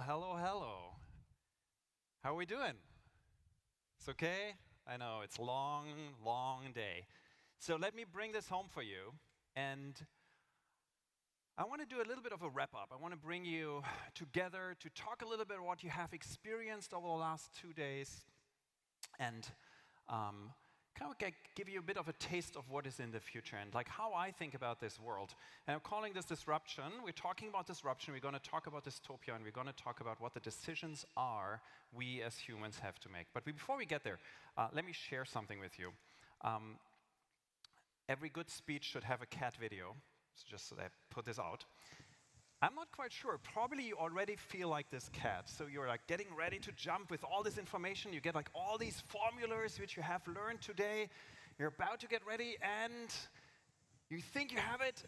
Well, hello, hello. How are we doing? It's okay? I know, it's a long, long day. So let me bring this home for you. And I want to do a little bit of a wrap up. I want to bring you together to talk a little bit about what you have experienced over the last 2 days and kind of give you a bit of a taste of what is in the future and like how I think about this world. And I'm calling this disruption. We're talking about disruption. We're going to talk about dystopia, and we're going to talk about what the decisions are we as humans have to make. But before we get there, let me share something with you. Every good speech should have a cat video. So just so that I put this out. I'm not quite sure. Probably you already feel like this cat. So you're like getting ready to jump with all this information. You get like all these formulas which you have learned today. You're about to get ready and you think you have it.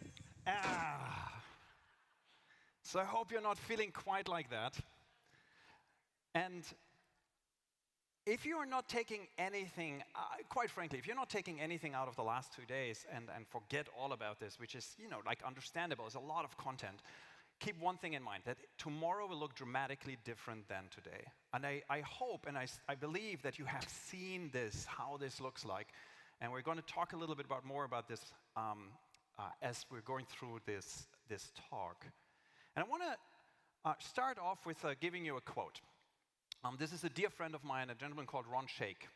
So I hope you're not feeling quite like that. And if you are not taking anything, quite frankly, if you're not taking anything out of the last 2 days and forget all about this, which is, like understandable, it's a lot of content, keep one thing in mind, that tomorrow will look dramatically different than today. And I hope and I believe that you have seen this, how this looks like. And we're going to talk a little bit more about this as we're going through this talk. And I want to start off with giving you a quote. This is a dear friend of mine, a gentleman called Ron Shaich.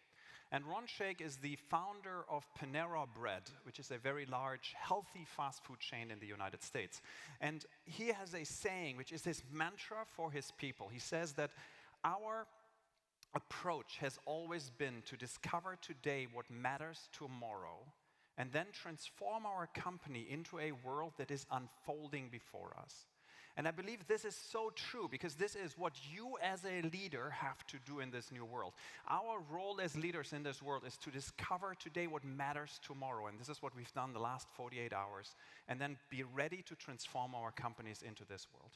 And Ron Shaich is the founder of Panera Bread, which is a very large, healthy fast food chain in the United States. And he has a saying, which is his mantra for his people. He says that our approach has always been to discover today what matters tomorrow, and then transform our company into a world that is unfolding before us. And I believe this is so true because this is what you as a leader have to do in this new world. Our role as leaders in this world is to discover today what matters tomorrow. And this is what we've done the last 48 hours. And then be ready to transform our companies into this world.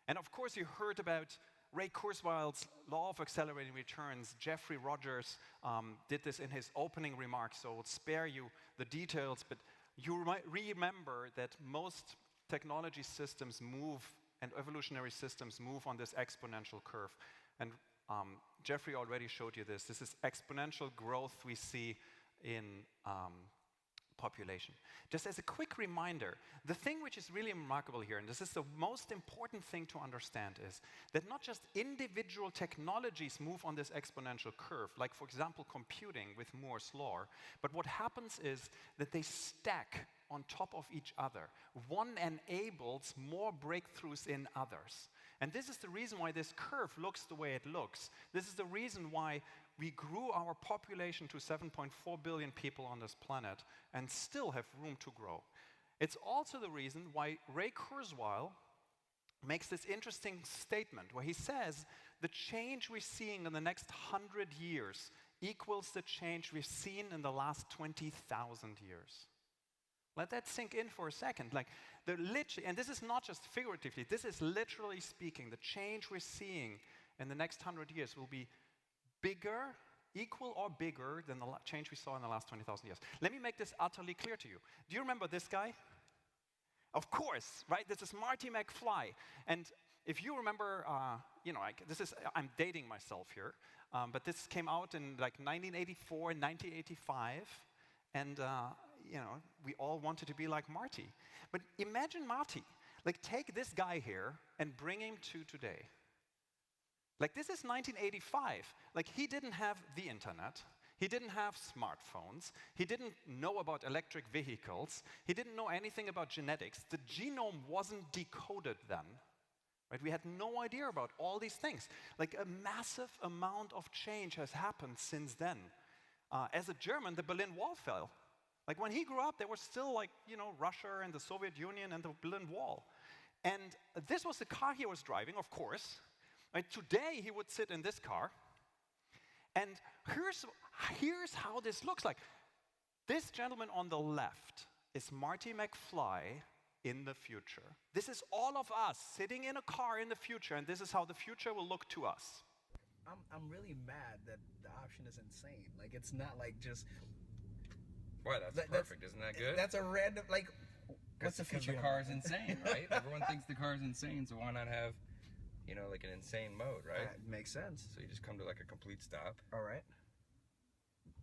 And of course, you heard about Ray Kurzweil's law of accelerating returns. Jeffrey Rogers did this in his opening remarks, so I'll spare you the details. But you might remember that most technology systems move and evolutionary systems move on this exponential curve. And Jeffrey already showed you this. This is exponential growth we see in population. Just as a quick reminder, the thing which is really remarkable here, and this is the most important thing to understand, is that not just individual technologies move on this exponential curve, like for example computing with Moore's law, but what happens is that they stack on top of each other. One enables more breakthroughs in others. And this is the reason why this curve looks the way it looks. This is the reason why we grew our population to 7.4 billion people on this planet and still have room to grow. It's also the reason why Ray Kurzweil makes this interesting statement where he says the change we're seeing in the next 100 years equals the change we've seen in the last 20,000 years. Let that sink in for a second. Like, and this is not just figuratively, this is literally speaking. The change we're seeing in the next 100 years will be bigger, equal or bigger than the change we saw in the last 20,000 years. Let me make this utterly clear to you. Do you remember this guy? Of course, right? This is Marty McFly. And if you remember, I'm dating myself here, but this came out in like 1984 and 1985. And, we all wanted to be like Marty. But imagine Marty. Like, take this guy here and bring him to today. Like, this is 1985. Like, he didn't have the internet. He didn't have smartphones. He didn't know about electric vehicles. He didn't know anything about genetics. The genome wasn't decoded then. Right? We had no idea about all these things. Like, a massive amount of change has happened since then. As a German, the Berlin Wall fell. Like when he grew up, there was still like, Russia and the Soviet Union and the Berlin Wall. And this was the car he was driving, of course. Right? Today, he would sit in this car. And here's how this looks like. This gentleman on the left is Marty McFly in the future. This is all of us sitting in a car in the future, and this is how the future will look to us. I'm really mad that the option is insane. Like, it's not like just... Why, that's perfect. Isn't that good? That's a random, like, what's the future? Because the car is insane, right? Everyone thinks the car is insane, so why not have, like an insane mode, right? That makes sense. So you just come to like a complete stop. All right.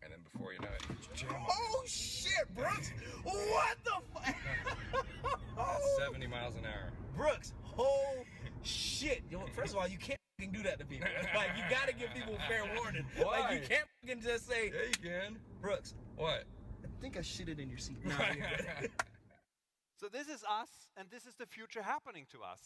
And then before you know it, oh shit, Brooks! What the fuck? 70 miles an hour. Brooks, oh shit! First of all, you can't do that to people. Like, you gotta give people fair warning. Why? Like, you can't just say, yeah, you can. Brooks, what? I think I shitted in your seat. No, you're good. So this is us, and this is the future happening to us.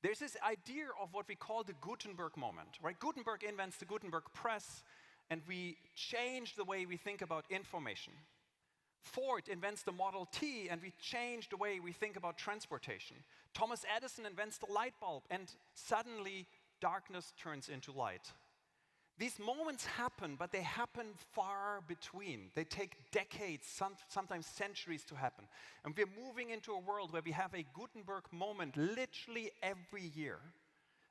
There's this idea of what we call the Gutenberg moment, right? Gutenberg invents the Gutenberg press, and we change the way we think about information. Ford invents the Model T, and we change the way we think about transportation. Thomas Edison invents the light bulb, and suddenly darkness turns into light. These moments happen, but they happen far between. They take decades, sometimes centuries to happen. And we're moving into a world where we have a Gutenberg moment literally every year.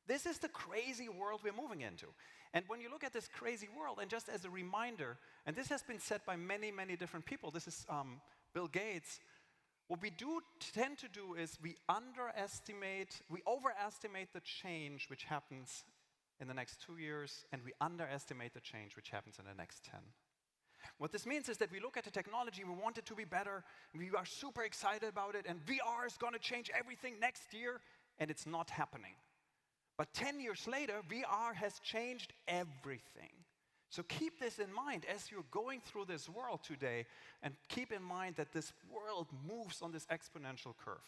This is the crazy world we're moving into. And when you look at this crazy world, and just as a reminder, and this has been said by many, many different people, this is Bill Gates, what we tend to do is we overestimate the change which happens in the next 2 years, and we underestimate the change which happens in the next 10. What this means is that we look at the technology, we want it to be better, we are super excited about it, and VR is going to change everything next year, and it's not happening. But 10 years later, VR has changed everything. So keep this in mind as you're going through this world today, and keep in mind that this world moves on this exponential curve.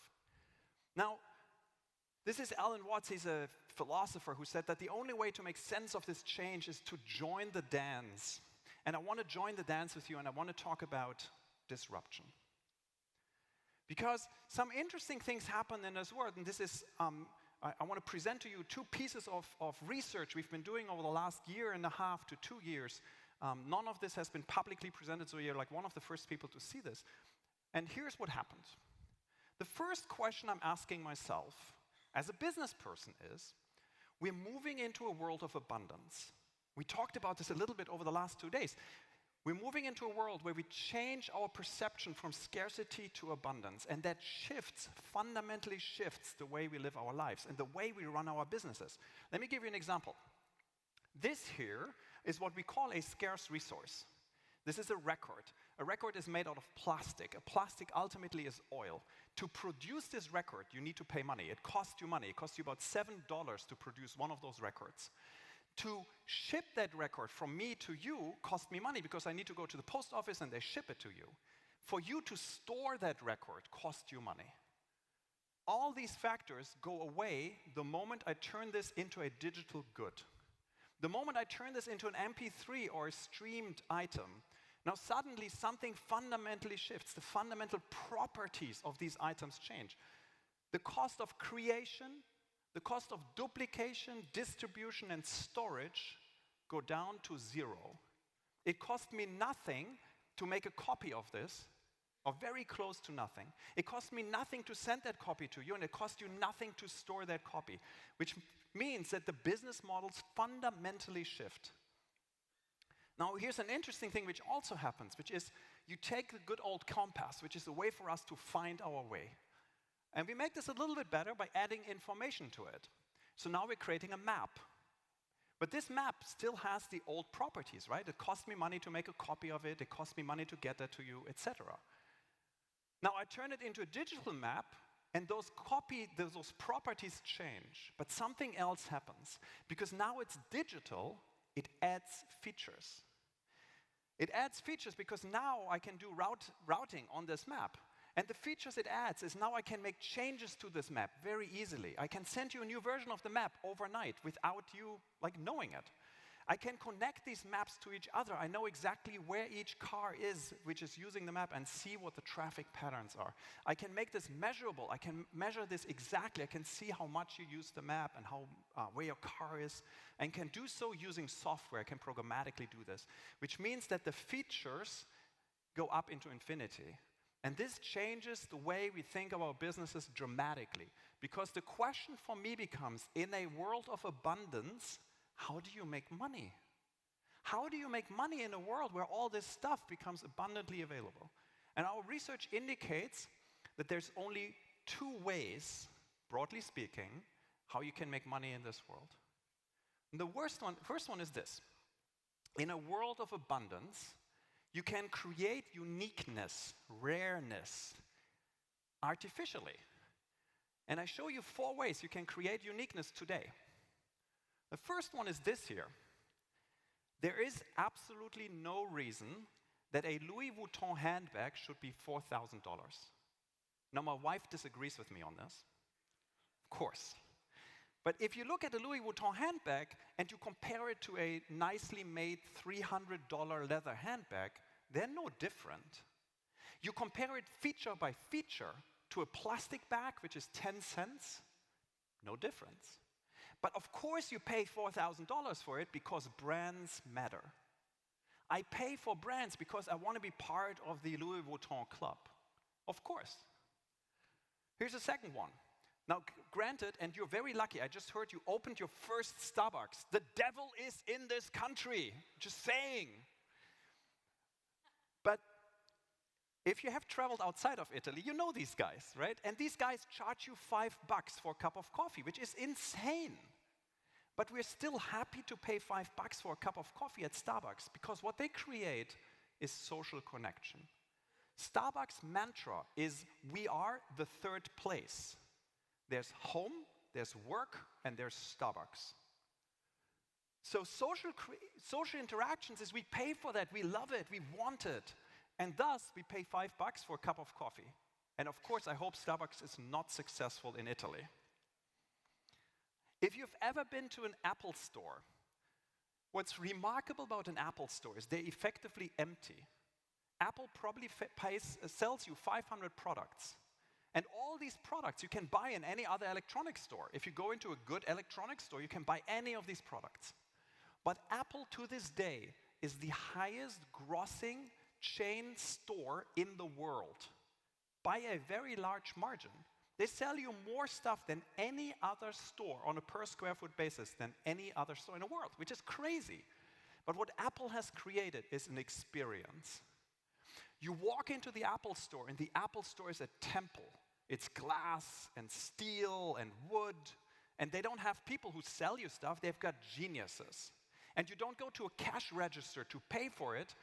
Now, this is Alan Watts. He's a philosopher who said that the only way to make sense of this change is to join the dance. And I want to join the dance with you, and I want to talk about disruption. Because some interesting things happen in this world, and this is, I want to present to you 2 pieces of research we've been doing over the last 1.5 to 2 years. None of this has been publicly presented, so you're like one of the first people to see this. And here's what happened. The first question I'm asking myself as a business person is, we're moving into a world of abundance. We talked about this a little bit over the last 2 days. We're moving into a world where we change our perception from scarcity to abundance, and that fundamentally shifts the way we live our lives and the way we run our businesses. Let me give you an example. This here is what we call a scarce resource. This is a record. A record is made out of plastic. A plastic ultimately is oil. To produce this record, you need to pay money. It costs you money. It costs you about $7 to produce one of those records. To ship that record from me to you cost me money because I need to go to the post office and they ship it to you. For you to store that record costs you money. All these factors go away the moment I turn this into a digital good. The moment I turn this into an MP3 or a streamed item, now suddenly something fundamentally shifts. The fundamental properties of these items change. The cost of creation, the cost of duplication, distribution, and storage go down to 0. It cost me nothing to make a copy of this, or very close to nothing. It cost me nothing to send that copy to you, and it cost you nothing to store that copy, which means that the business models fundamentally shift. Now, here's an interesting thing which also happens, which is you take the good old compass, which is a way for us to find our way. And we make this a little bit better by adding information to it. So now we're creating a map. But this map still has the old properties, right? It cost me money to make a copy of it. It cost me money to get that to you, etc. Now I turn it into a digital map, and those properties change. But something else happens. Because now it's digital, it adds features. It adds features because now I can do routing on this map. And the features it adds is now I can make changes to this map very easily. I can send you a new version of the map overnight without you knowing it. I can connect these maps to each other. I know exactly where each car is which is using the map and see what the traffic patterns are. I can make this measurable. I can measure this exactly. I can see how much you use the map and where your car is, and can do so using software. I can programmatically do this, which means that the features go up into infinity. And this changes the way we think about businesses dramatically. Because the question for me becomes, in a world of abundance, how do you make money? How do you make money in a world where all this stuff becomes abundantly available? And our research indicates that there's only 2 ways, broadly speaking, how you can make money in this world. And the first one is this. In a world of abundance, you can create uniqueness, rareness, artificially. And I show you 4 ways you can create uniqueness today. The first one is this here. There is absolutely no reason that a Louis Vuitton handbag should be $4,000. Now, my wife disagrees with me on this. Of course. But if you look at a Louis Vuitton handbag and you compare it to a nicely made $300 leather handbag, they're no different. You compare it feature by feature to a plastic bag, which is 10 cents, no difference. But of course you pay $4,000 for it because brands matter. I pay for brands because I want to be part of the Louis Vuitton club. Of course. Here's a second one. Now, granted, and you're very lucky, I just heard you opened your first Starbucks. The devil is in this country, just saying. But if you have traveled outside of Italy, you know these guys, right? And these guys charge you $5 for a cup of coffee, which is insane. But we're still happy to pay $5 for a cup of coffee at Starbucks because what they create is social connection. Starbucks' mantra is, we are the third place. There's home, there's work, and there's Starbucks. So social interactions is we pay for that, we love it, we want it. And thus, we pay $5 for a cup of coffee. And of course, I hope Starbucks is not successful in Italy. If you've ever been to an Apple store, what's remarkable about an Apple store is they're effectively empty. Apple probably sells you 500 products. And all these products you can buy in any other electronics store. If you go into a good electronics store, you can buy any of these products. But Apple, to this day, is the highest grossing chain store in the world by a very large margin. They sell you more stuff than any other store on a per square foot basis than any other store in the world, which is crazy. But what Apple has created is an experience. You walk into the Apple store, and the Apple store is a temple. It's glass and steel and wood, and they don't have people who sell you stuff, they've got geniuses. And you don't go to a cash register to pay for it.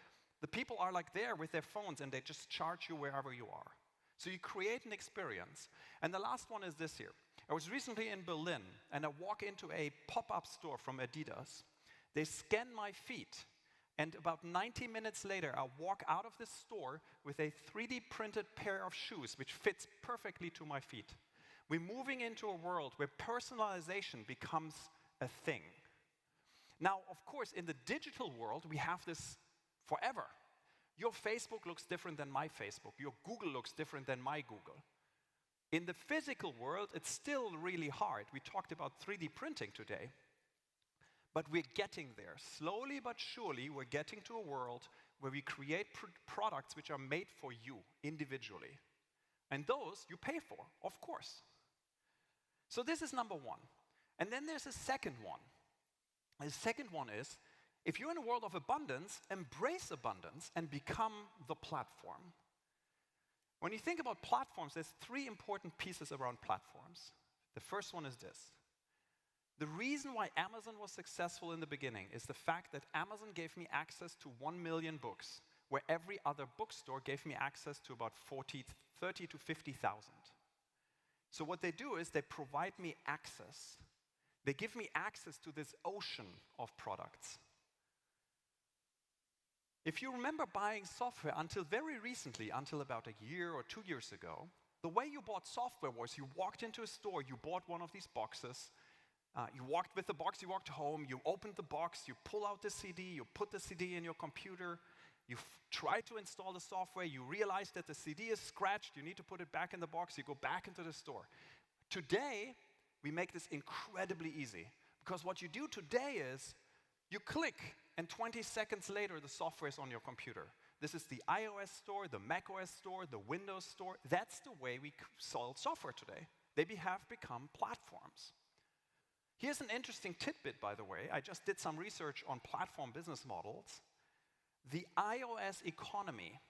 The people are like there with their phones, and they just charge you wherever you are. So you create an experience. And the last one is this here. I was recently in Berlin, and I walk into a pop-up store from Adidas. They scan my feet, and about 90 minutes later, I walk out of this store with a 3D printed pair of shoes, which fits perfectly to my feet. We're moving into a world where personalization becomes a thing. Now, of course, in the digital world, we have this forever. Your Facebook looks different than my Facebook. Your Google looks different than my Google. In the physical world, it's still really hard. We talked about 3D printing today. But we're getting there. Slowly but surely, we're getting to a world where we create products which are made for you individually. And those you pay for, of course. So this is number one. And then there's a second one. The second one is, if you're in a world of abundance, embrace abundance and become the platform. When you think about platforms, there's 3 important pieces around platforms. The first one is this. The reason why Amazon was successful in the beginning is the fact that Amazon gave me access to 1 million books, where every other bookstore gave me access to about 30 to 50,000. So what they do is they provide me access. They give me access to this ocean of products. If you remember buying software until very recently, until about a year or 2 years ago, the way you bought software was you walked into a store, you bought one of these boxes, you walked with the box, you walked home, you opened the box, you pull out the CD, you put the CD in your computer, you try to install the software, you realize that the CD is scratched, you need to put it back in the box, you go back into the store. Today, we make this incredibly easy, because what you do today is you click, and 20 seconds later, the software is on your computer. This is the iOS store, the macOS store, the Windows store. That's the way we sell software today. They have become platforms. Here's an interesting tidbit, by the way. I just did some research on platform business models. The iOS economy,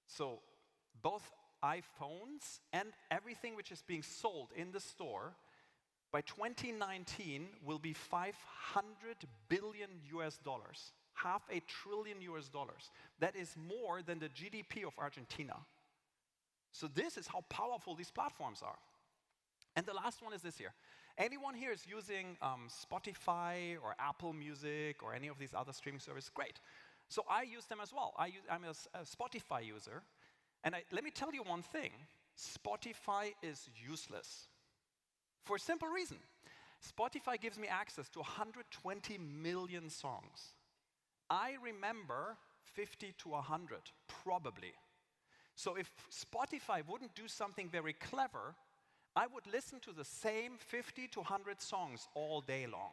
so both iPhones and everything which is being sold in the store, by 2019 will be 500 billion US dollars, $500 billion US dollars. That is more than the GDP of Argentina. So this is how powerful these platforms are. And the last one is this here. Anyone here is using Spotify or Apple Music or any of these other streaming services? Great. So I use them as well. I'm a Spotify user. And let me tell you one thing. Spotify is useless. For a simple reason. Spotify gives me access to 120 million songs. I remember 50 to 100, probably. So if Spotify wouldn't do something very clever, I would listen to the same 50 to 100 songs all day long.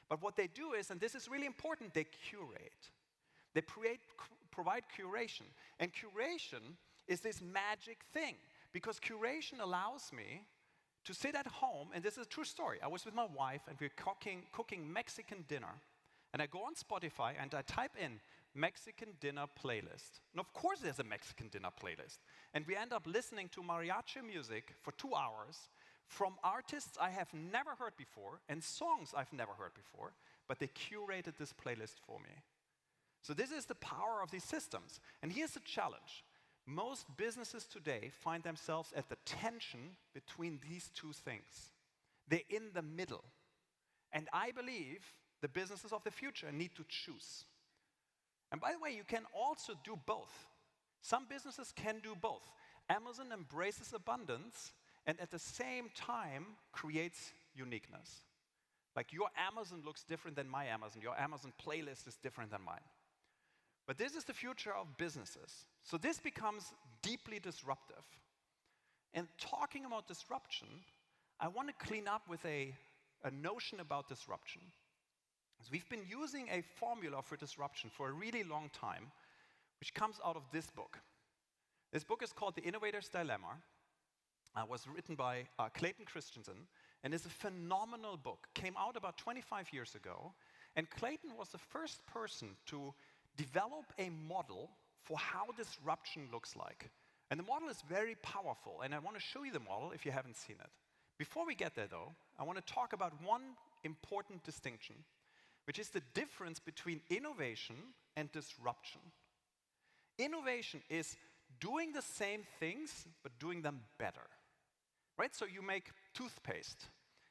But what they do is, and this is really important, they curate. They provide curation. And curation is this magic thing, because curation allows me to sit at home, and this is a true story. I was with my wife, and we're cooking Mexican dinner. And I go on Spotify, and I type in Mexican dinner playlist. And of course there's a Mexican dinner playlist. And we end up listening to mariachi music for 2 hours from artists I have never heard before and songs I've never heard before, but they curated this playlist for me. So this is the power of these systems. And here's the challenge. Most businesses today find themselves at the tension between these two things. They're in the middle. And I believe the businesses of the future need to choose. And by the way, you can also do both. Some businesses can do both. Amazon embraces abundance and at the same time creates uniqueness. Like your Amazon looks different than my Amazon. Your Amazon playlist is different than mine. But this is the future of businesses. So this becomes deeply disruptive. And talking about disruption, I want to clean up with a notion about disruption. So we've been using a formula for disruption for a really long time, which comes out of this book. This book is called The Innovator's Dilemma. It was written by Clayton Christensen, and is a phenomenal book. Came out about 25 years ago, and Clayton was the first person to develop a model for how disruption looks like. And the model is very powerful, and I want to show you the model if you haven't seen it. Before we get there, though, I want to talk about one important distinction, which is the difference between innovation and disruption. Innovation is doing the same things, but doing them better. Right? So you make toothpaste,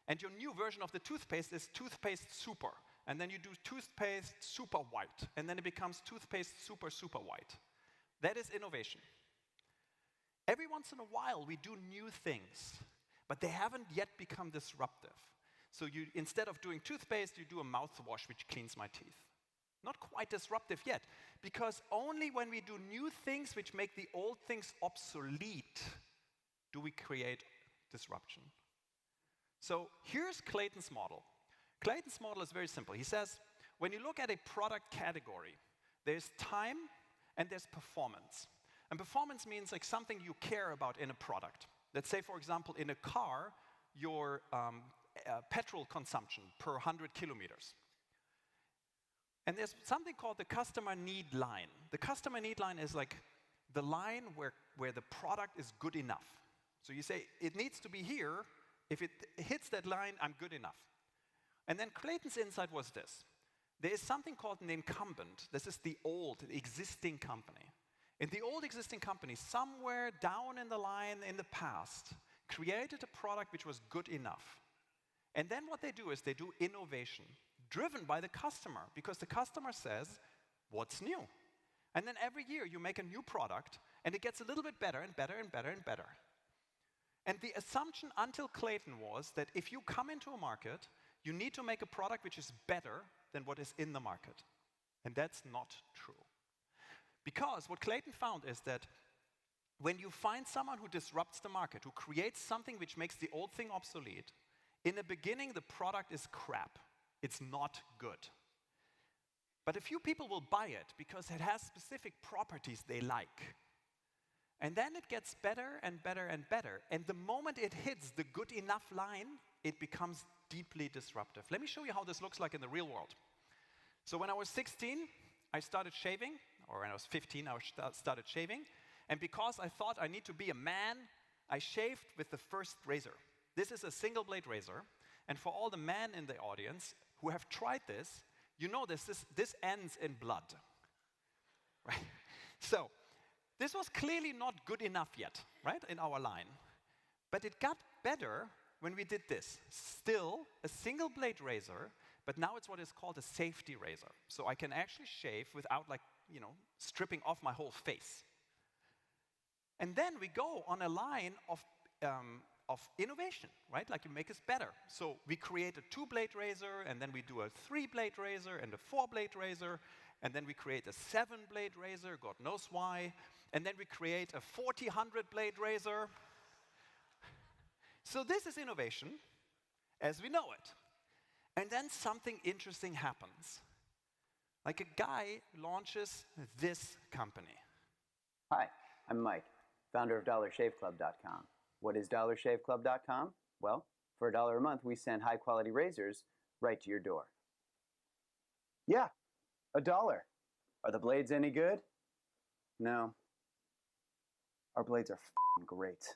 and your new version of the toothpaste is toothpaste super. And then you do toothpaste super white, and then it becomes toothpaste super, super white. That is innovation. Every once in a while, we do new things, but they haven't yet become disruptive. So instead of doing toothpaste, you do a mouthwash which cleans my teeth. Not quite disruptive yet, because only when we do new things which make the old things obsolete do we create disruption. So here's Clayton's model. Clayton's model is very simple. He says, when you look at a product category, there's time and there's performance. And performance means like something you care about in a product. Let's say, for example, in a car, your petrol consumption per 100 kilometers. And there's something called the customer need line. The customer need line is like the line where the product is good enough. So you say, it needs to be here. If it hits that line, I'm good enough. And then Clayton's insight was this. There is something called an incumbent. This is the existing company. In the old existing company, somewhere down in the line in the past, created a product which was good enough. And then what they do is they do innovation, driven by the customer, because the customer says, what's new? And then every year you make a new product, and it gets a little bit better and better and better and better. And the assumption until Clayton was that if you come into a market, you need to make a product which is better than what is in the market. And that's not true. Because what Clayton found is that when you find someone who disrupts the market, who creates something which makes the old thing obsolete, in the beginning the product is crap. It's not good. But a few people will buy it because it has specific properties they like. And then it gets better and better and better. And the moment it hits the good enough line, it becomes deeply disruptive. Let me show you how this looks like in the real world. So when I was 16, I started shaving, or when I was 15, I started shaving. And because I thought I need to be a man, I shaved with the first razor. This is a single blade razor. And for all the men in the audience who have tried this, you know this ends in blood. Right? So, this was clearly not good enough yet, right, in our line. But it got better when we did this. Still a single blade razor, but now it's what is called a safety razor. So I can actually shave without, like, stripping off my whole face. And then we go on a line of innovation, right? Like, you make us better. So we create a 2-blade razor, and then we do a 3-blade razor and a 4-blade razor, and then we create a 7-blade razor, God knows why, and then we create a 100-blade razor. So this is innovation as we know it. And then something interesting happens. Like, a guy launches this company. Hi, I'm Mike, founder of DollarShaveClub.com. What is DollarShaveClub.com? Well, for $1 a month, we send high-quality razors right to your door. Yeah, $1. Are the blades any good? No. Our blades are f***ing great.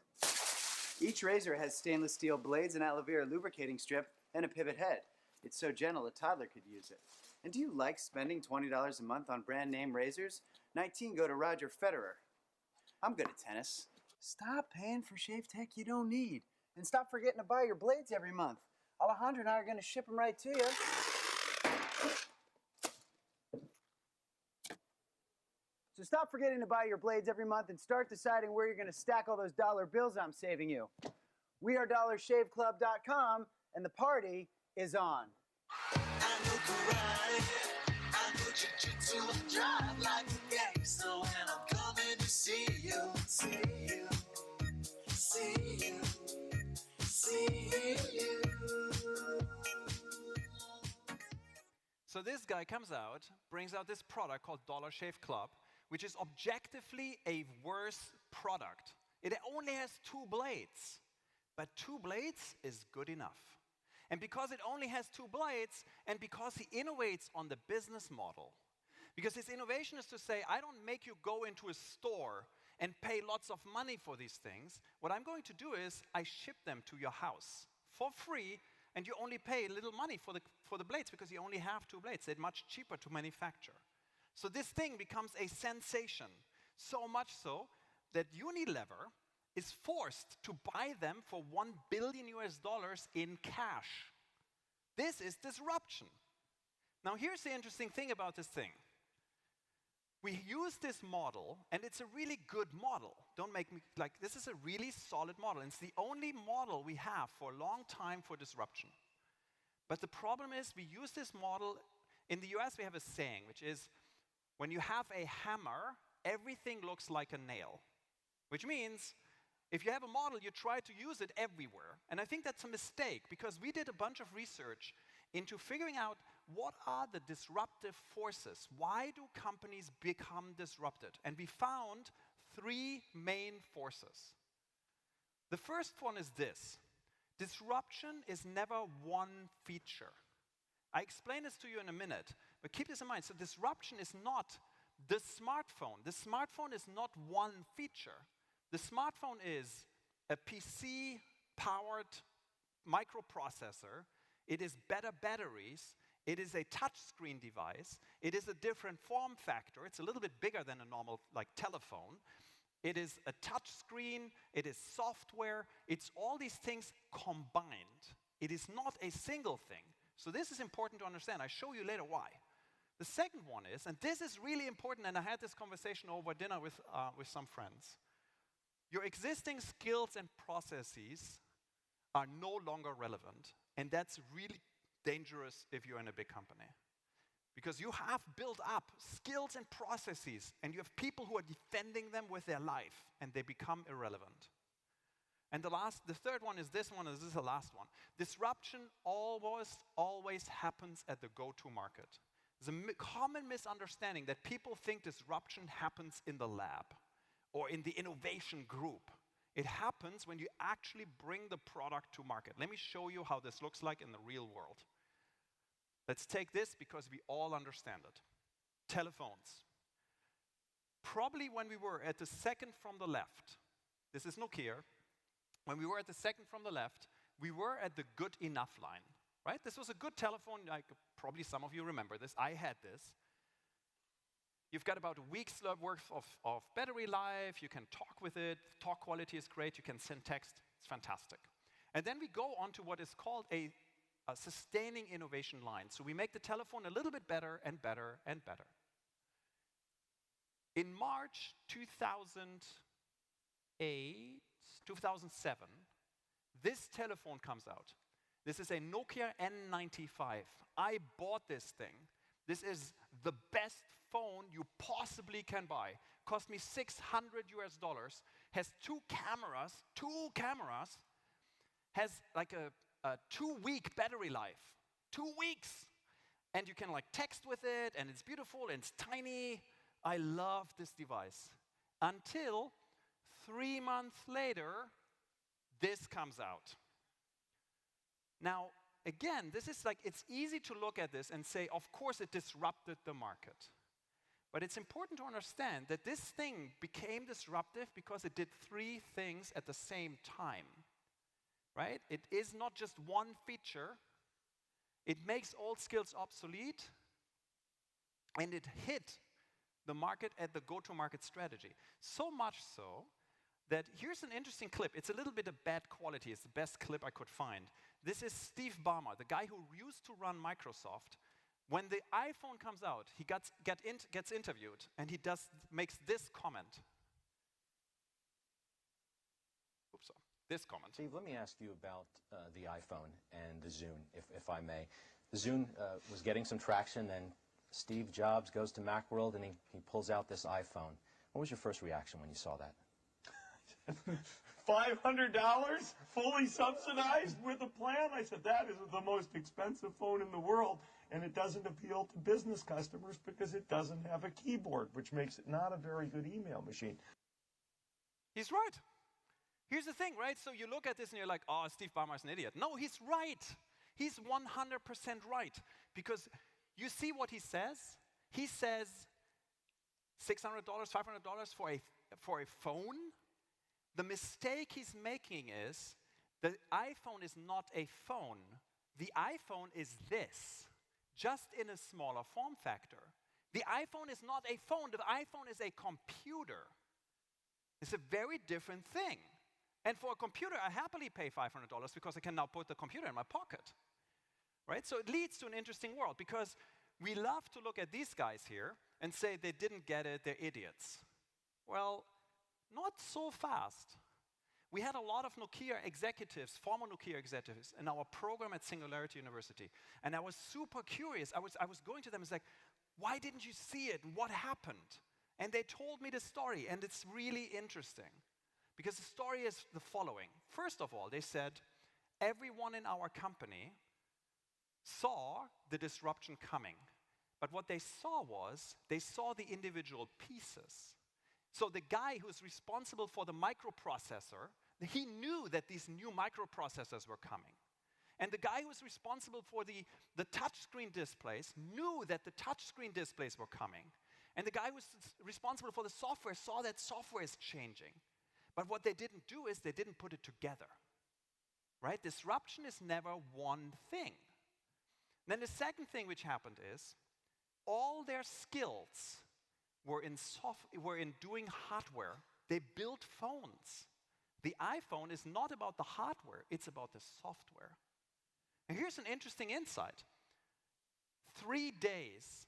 Each razor has stainless steel blades, an aloe vera lubricating strip, and a pivot head. It's so gentle a toddler could use it. And do you like spending $20 a month on brand name razors? 19 go to Roger Federer. I'm good at tennis. Stop paying for shave tech you don't need. And stop forgetting to buy your blades every month. Alejandro and I are going to ship them right to you. So stop forgetting to buy your blades every month and start deciding where you're going to stack all those dollar bills I'm saving you. We are DollarShaveClub.com, and the party is on. I know karate, I know jiu-jitsu, I drive like a gangster when I'm coming to see you, see you, see you, see you. So this guy comes out, brings out this product called Dollar Shave Club, which is objectively a worse product. It only has 2 blades, but 2 blades is good enough. And because it only has 2 blades, and because he innovates on the business model, because his innovation is to say, I don't make you go into a store and pay lots of money for these things. What I'm going to do is I ship them to your house for free, and you only pay a little money for the blades because you only have 2 blades. They're much cheaper to manufacture. So this thing becomes a sensation, so much so that Unilever is forced to buy them for $1 billion in cash. This is disruption. Now, here's the interesting thing about this thing. We use this model, and it's a really good model. Don't make me, this is a really solid model. And it's the only model we have for a long time for disruption. But the problem is we use this model. In the US, we have a saying, which is, when you have a hammer, everything looks like a nail. Which means, if you have a model, you try to use it everywhere. And I think that's a mistake, because we did a bunch of research into figuring out what are the disruptive forces. Why do companies become disrupted? And we found 3 main forces. The first one is this. Disruption is never one feature. I explain this to you in a minute, but keep this in mind. So disruption is not the smartphone. The smartphone is not one feature. The smartphone is a PC-powered microprocessor. It is better batteries. It is a touchscreen device. It is a different form factor. It's a little bit bigger than a normal telephone. It is a touchscreen. It is software. It's all these things combined. It is not a single thing. So this is important to understand. I'll show you later why. The second one is, and this is really important, and I had this conversation over dinner with some friends. Your existing skills and processes are no longer relevant, and that's really dangerous if you're in a big company. Because you have built up skills and processes, and you have people who are defending them with their life, and they become irrelevant. And the third one is this one, and this is the last one. Disruption always happens at the go-to market. There's a common misunderstanding that people think disruption happens in the lab or in the innovation group. It happens when you actually bring the product to market. Let me show you how this looks like in the real world. Let's take this because we all understand it. Telephones. Probably when we were at the second from the left, this is Nokia. When we were at the second from the left, we were at the good enough line, right? This was a good telephone, like probably some of you remember this. I had this. You've got about a week's worth of battery life. You can talk with it. Talk quality is great. You can send text. It's fantastic. And then we go on to what is called a sustaining innovation line. So we make the telephone a little bit better and better and better. In March 2007, this telephone comes out. This is a Nokia N95. I bought this thing. This is the best phone you possibly can buy. Cost me $600 US. Has two cameras, has like a 2-week battery life. 2 weeks. And you can like text with it, and it's beautiful, and it's tiny. I love this device. Until 3 months later, this comes out. Now, again, this is like, it's easy to look at this and say, of course it disrupted the market. But it's important to understand that this thing became disruptive because it did 3 things at the same time, right? It is not just one feature. It makes old skills obsolete, and it hit the market at the go-to-market strategy. So much so that here's an interesting clip. It's a little bit of bad quality. It's the best clip I could find. This is Steve Ballmer, the guy who used to run Microsoft. When the iPhone comes out, he gets interviewed, and he makes this comment. Oops, this comment. Steve, let me ask you about the iPhone and the Zune, if I may. The Zune was getting some traction, and Steve Jobs goes to Macworld, and he pulls out this iPhone. What was your first reaction when you saw that? $500 fully subsidized with a plan? I said, that is the most expensive phone in the world, and it doesn't appeal to business customers because it doesn't have a keyboard, which makes it not a very good email machine. He's right. Here's the thing, right? So you look at this and you're like, oh, Steve Ballmer's an idiot. No, he's right. He's 100% right. Because you see what he says? He says $600, $500 for a phone. The mistake he's making is the iPhone is not a phone. The iPhone is this, just in a smaller form factor. The iPhone is not a phone. The iPhone is a computer. It's a very different thing. And for a computer, I happily pay $500 because I can now put the computer in my pocket. Right? So it leads to an interesting world because we love to look at these guys here and say they didn't get it, they're idiots. Well, not so fast. We had a lot of Nokia executives, former Nokia executives, in our program at Singularity University. And I was super curious. I was going to them and was like, why didn't you see it? What happened? And they told me the story, and it's really interesting. Because the story is the following. First of all, they said, everyone in our company saw the disruption coming. But what they saw was, they saw the individual pieces. So the guy who's responsible for the microprocessor, he knew that these new microprocessors were coming. And the guy who was responsible for the touchscreen displays knew that the touchscreen displays were coming. And the guy who was responsible for the software saw that software is changing. But what they didn't do is they didn't put it together. Right? Disruption is never one thing. Then the second thing which happened is all their skills were in doing hardware. They built phones. The iPhone is not about the hardware, it's about the software. And here's an interesting insight. 3 days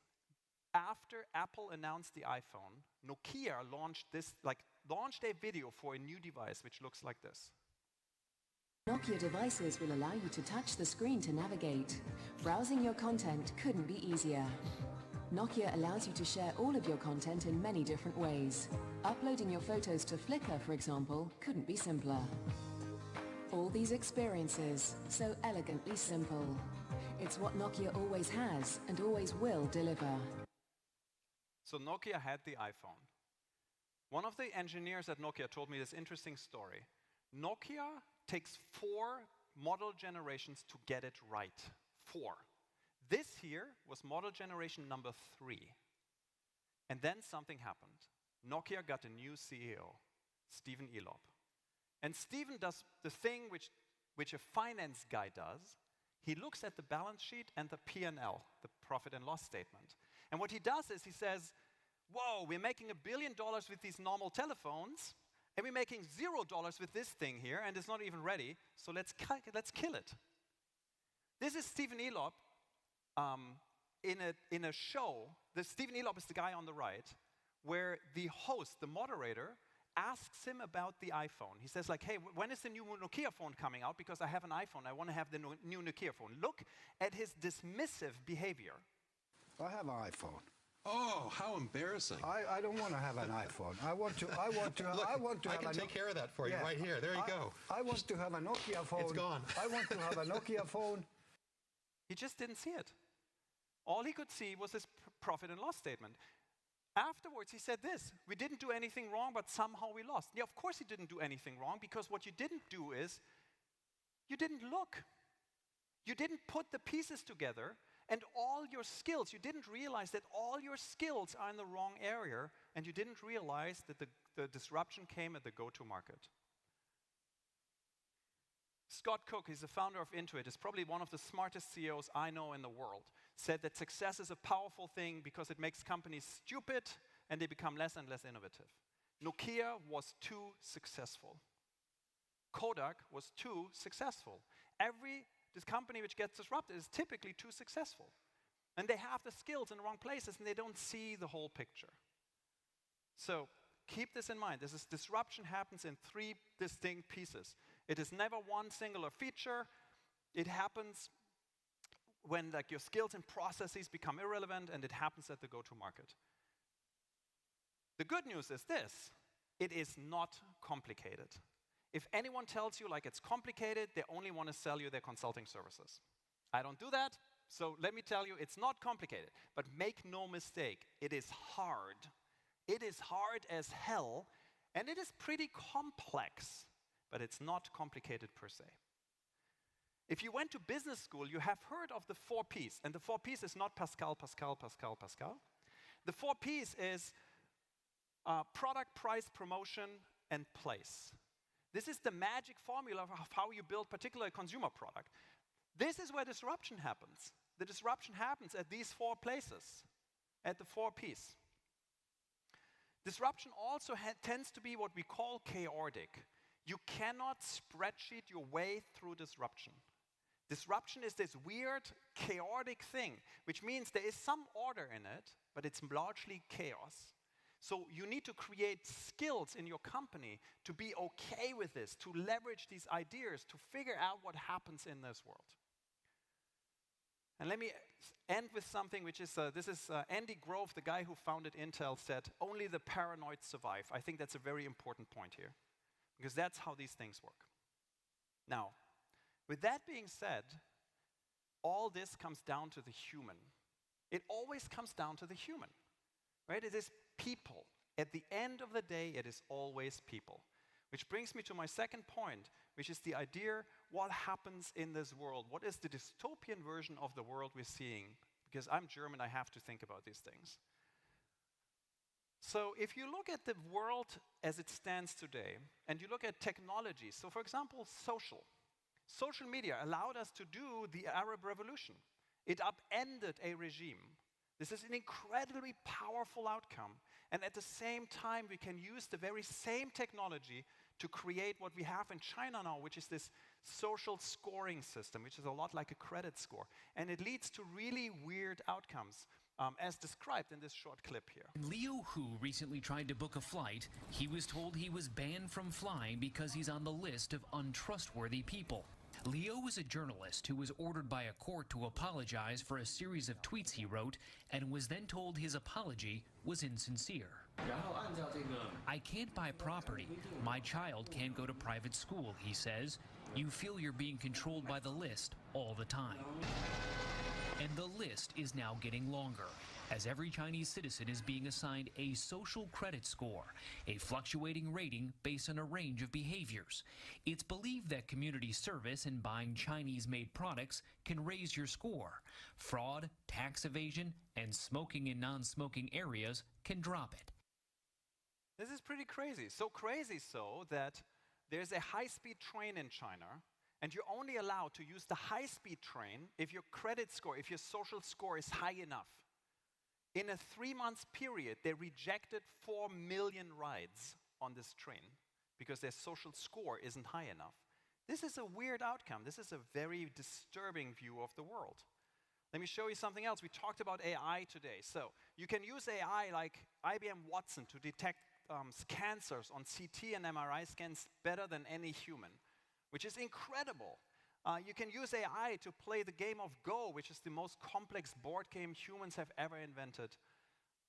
after Apple announced the iPhone, Nokia launched a video for a new device which looks like this. Nokia devices will allow you to touch the screen to navigate. Browsing your content couldn't be easier. Nokia allows you to share all of your content in many different ways. Uploading your photos to Flickr, for example, couldn't be simpler. All these experiences, so elegantly simple. It's what Nokia always has and always will deliver. So Nokia had the iPhone. One of the engineers at Nokia told me this interesting story. Nokia takes 4 model generations to get it right. 4. This here was model generation number 3. And then something happened. Nokia got a new CEO, Stephen Elop. And Stephen does the thing which which a finance guy does. He looks at the balance sheet and the P&L, the profit and loss statement. And what he does is he says, whoa, we're making $1 billion with these normal telephones, and we're making $0 with this thing here, and it's not even ready, so let's kill it. This is Stephen Elop in a show. Stephen Elop is the guy on the right, where the host, the moderator, asks him about the iPhone. He says like, hey, when is the new Nokia phone coming out? Because I have an iPhone, I want to have the new Nokia phone. Look at his dismissive behavior. I have an iPhone. Oh, how embarrassing. I don't want to have an iPhone. I want to I have can take care of that for you right here. There you go. I want to have a Nokia phone. It's gone. I want to have a Nokia phone. He just didn't see it. All he could see was his profit and loss statement. Afterwards, he said this: we didn't do anything wrong, but somehow we lost. Yeah, of course he didn't do anything wrong, because what you didn't do is you didn't look. You didn't put the pieces together, and all your skills, you didn't realize that all your skills are in the wrong area, and you didn't realize that the disruption came at the go-to market. Scott Cook, he's the founder of Intuit, is probably one of the smartest CEOs I know in the world, said that success is a powerful thing because it makes companies stupid and they become less and less innovative. Nokia was too successful. Kodak was too successful. This company which gets disrupted is typically too successful. And they have the skills in the wrong places and they don't see the whole picture. So keep this in mind. Disruption happens in 3 distinct pieces. It is never one singular feature. It happens when your skills and processes become irrelevant, and it happens at the go-to market. The good news is this: it is not complicated. If anyone tells you it's complicated, they only want to sell you their consulting services. I don't do that, so let me tell you, it's not complicated. But make no mistake, it is hard. It is hard as hell, and it is pretty complex, but it's not complicated per se. If you went to business school, you have heard of the 4 Ps, and the 4 Ps is not Pascal, Pascal, Pascal, Pascal. The 4 Ps is product, price, promotion, and place. This is the magic formula of how you build particularly a consumer product. This is where disruption happens. The disruption happens at these 4 places, at the 4 Ps. Disruption also tends to be what we call chaotic. You cannot spreadsheet your way through disruption. Disruption is this weird, chaotic thing, which means there is some order in it, but it's largely chaos. So you need to create skills in your company to be okay with this, to leverage these ideas, to figure out what happens in this world. And let me end with something which is, Andy Grove, the guy who founded Intel, said, only the paranoid survive. I think that's a very important point here, because that's how these things work. Now, with that being said, all this comes down to the human. It always comes down to the human, right? It is people. At the end of the day, it is always people. Which brings me to my second point, which is the idea, what happens in this world? What is the dystopian version of the world we're seeing? Because I'm German, I have to think about these things. So if you look at the world as it stands today, and you look at technology, so for example, social media allowed us to do the Arab Revolution. It upended a regime. This is an incredibly powerful outcome. And at the same time, we can use the very same technology to create what we have in China now, which is this social scoring system, which is a lot like a credit score. And it leads to really weird outcomes, as described in this short clip here. Leo Hu recently tried to book a flight. He was told he was banned from flying because he's on the list of untrustworthy people. Leo was a journalist who was ordered by a court to apologize for a series of tweets he wrote and was then told his apology was insincere. I can't buy property. My child can't go to private school, he says. You feel you're being controlled by the list all the time. And the list is now getting longer, as every Chinese citizen is being assigned a social credit score, a fluctuating rating based on a range of behaviors. It's believed that community service and buying Chinese-made products can raise your score. Fraud, tax evasion, and smoking in non-smoking areas can drop it. This is pretty crazy. So crazy so that there's a high-speed train in China, And you're only allowed to use the high-speed train if your credit score, if your social score is high enough. In a 3-month period, they rejected 4 million rides on this train because their social score isn't high enough. This is a weird outcome. This is a very disturbing view of the world. Let me show you something else. We talked about AI today. So you can use AI like IBM Watson to detect cancers on CT and MRI scans better than any human, which is incredible. You can use AI to play the game of Go, which is the most complex board game humans have ever invented,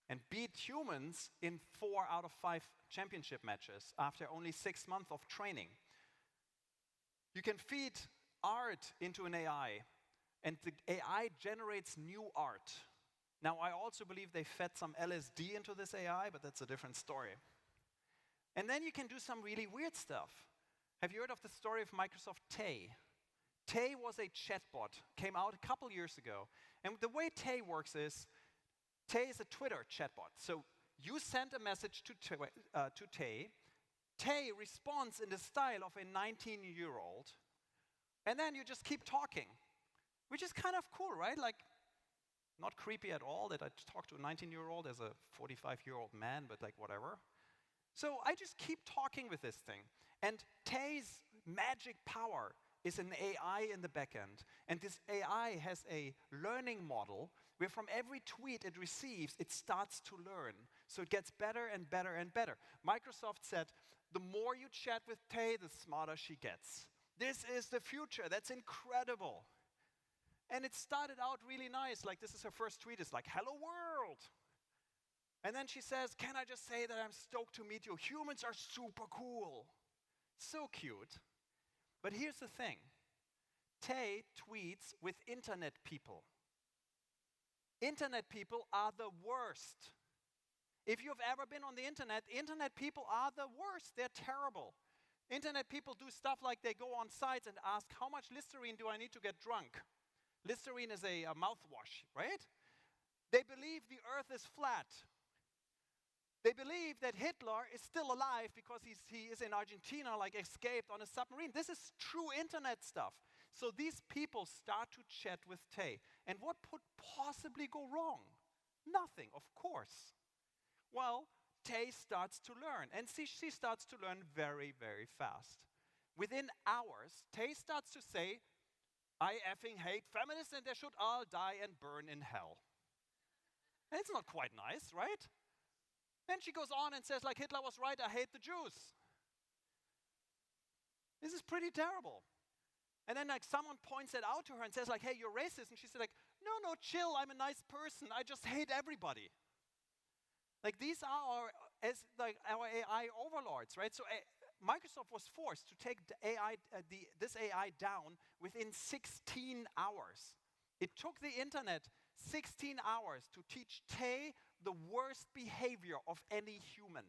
and beat humans in 4 out of 5 championship matches after only 6 months of training. You can feed art into an AI, and the AI generates new art. Now, I also believe they fed some LSD into this AI, but that's a different story. And then you can do some really weird stuff. Have you heard of the story of Microsoft Tay? Tay was a chatbot, came out a couple years ago. And the way Tay works is, Tay is a Twitter chatbot. So you send a message to Tay. Tay responds in the style of a 19-year-old. And then you just keep talking, which is kind of cool, right? Like, not creepy at all that I talk to a 19-year-old as a 45-year-old man, but like whatever. So I just keep talking with this thing. And Tay's magic power is an AI in the back end. And this AI has a learning model where from every tweet it receives, it starts to learn. So it gets better and better and better. Microsoft said, the more you chat with Tay, the smarter she gets. This is the future. That's incredible. And it started out really nice. Like, this is her first tweet. It's like, hello world. And then she says, can I just say that I'm stoked to meet you? Humans are super cool. So cute. But here's the thing. Tay tweets with internet people. Internet people are the worst. If you've ever been on the internet people are the worst. They're terrible. Internet people do stuff like they go on sites and ask, how much Listerine do I need to get drunk? Listerine is a mouthwash, right? They believe the earth is flat. They believe that Hitler is still alive because he is in Argentina, like escaped on a submarine. This is true internet stuff. So these people start to chat with Tay. And what could possibly go wrong? Nothing, of course. Well, Tay starts to learn. And she starts to learn very, very fast. Within hours, Tay starts to say, I effing hate feminists and they should all die and burn in hell. And it's not quite nice, right? Then she goes on and says, like, Hitler was right, I hate the Jews. This is pretty terrible. And then like someone points it out to her and says like, hey, you're racist. And she said like, no, chill, I'm a nice person. I just hate everybody. Like these are our AI overlords, right? So Microsoft was forced to take the this AI down within 16 hours. It took the internet 16 hours to teach Tay the worst behavior of any human.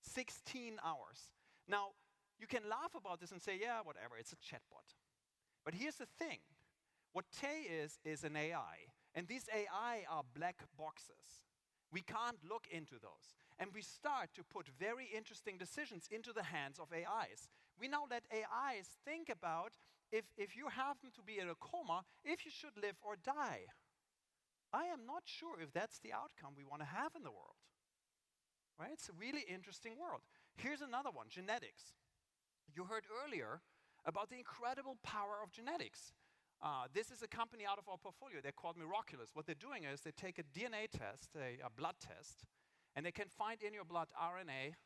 16 hours. Now, you can laugh about this and say, yeah, whatever, it's a chatbot. But here's the thing. What Tay is an AI. And these AI are black boxes. We can't look into those. And we start to put very interesting decisions into the hands of AIs. We now let AIs think about if you happen to be in a coma, if you should live or die. I am not sure if that's the outcome we want to have in the world. Right? It's a really interesting world. Here's another one, genetics. You heard earlier about the incredible power of genetics. This is a company out of our portfolio. They're called Miraculous. What they're doing is they take a DNA test, a blood test, and they can find in your blood RNA,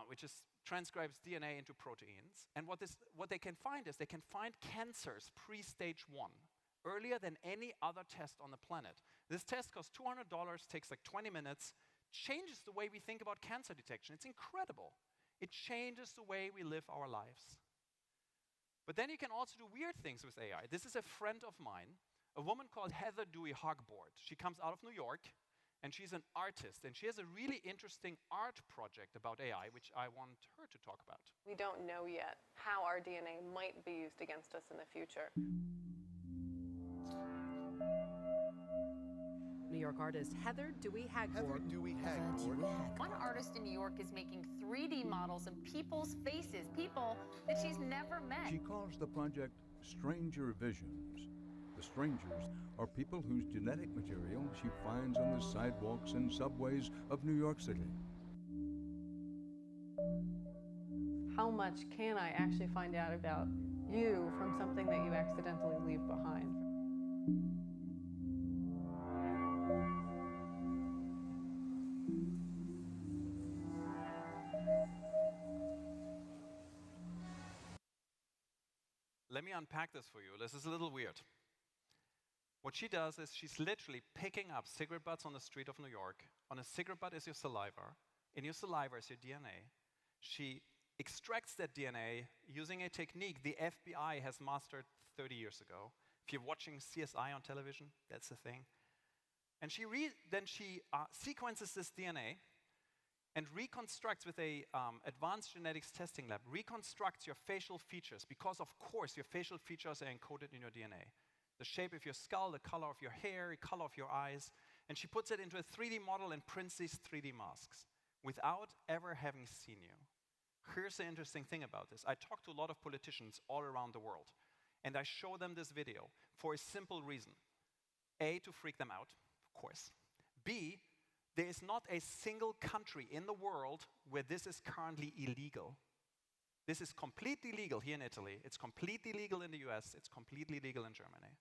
which transcribes DNA into proteins. And what they can find is they can find cancers pre-stage 1, earlier than any other test on the planet. This test costs $200, takes like 20 minutes, changes the way we think about cancer detection. It's incredible. It changes the way we live our lives. But then you can also do weird things with AI. This is a friend of mine, a woman called Heather Dewey Hogboard. She comes out of New York, and she's an artist. And she has a really interesting art project about AI, which I want her to talk about. We don't know yet how our DNA might be used against us in the future. New York York artist Heather Dewey-Hagborg. One artist in New York is making 3D models of people's faces, people that she's never met. She calls the project Stranger Visions. The strangers are people whose genetic material she finds on the sidewalks and subways of New York City. How much can I actually find out about you from something that you accidentally leave behind? Let me unpack this for you. This is a little weird. What she does is she's literally picking up cigarette butts on the street of New York. On a cigarette butt is your saliva. In your saliva is your DNA. She extracts that DNA using a technique the FBI has mastered 30 years ago. If you're watching CSI on television, that's the thing. And then she sequences this DNA and reconstructs with a advanced genetics testing lab, reconstructs your facial features, because of course your facial features are encoded in your DNA. The shape of your skull, the color of your hair, the color of your eyes, and she puts it into a 3D model and prints these 3D masks without ever having seen you. Here's the interesting thing about this. I talk to a lot of politicians all around the world, and I show them this video for a simple reason. A, to freak them out, of course. B, there is not a single country in the world where this is currently illegal. This is completely legal here in Italy. It's completely legal in the US. It's completely legal in Germany.